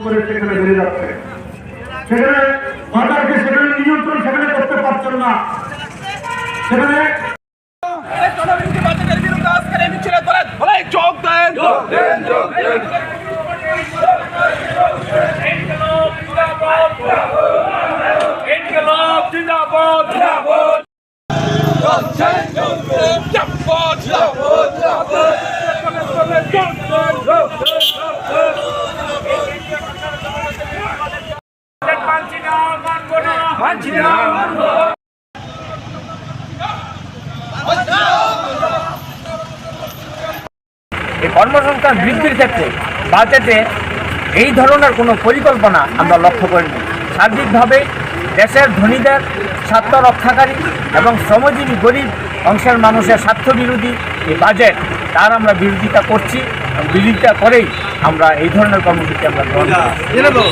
করে সেখানে বেড়ে যাচ্ছে। সেখানে সরকারকে সেখানে নিয়ন্ত্রণ সেখানে করতে পারছেন না। সেখানে এই কর্মসংস্থান বৃদ্ধির ক্ষেত্রে বাজেটে এই ধরনের কোনো পরিকল্পনা আমরা লক্ষ্য করিনি। সার্বিকভাবে দেশের ধনীদের স্বার্থ রক্ষাকারী এবং শ্রমজীবী গরিব অংশের মানুষের স্বার্থবিরোধী এই বাজেট তার আমরা বিরোধিতা করছি। বিরোধিতা করেই আমরা এই ধরনের কর্মসূচি আমরা গ্রহণ করি।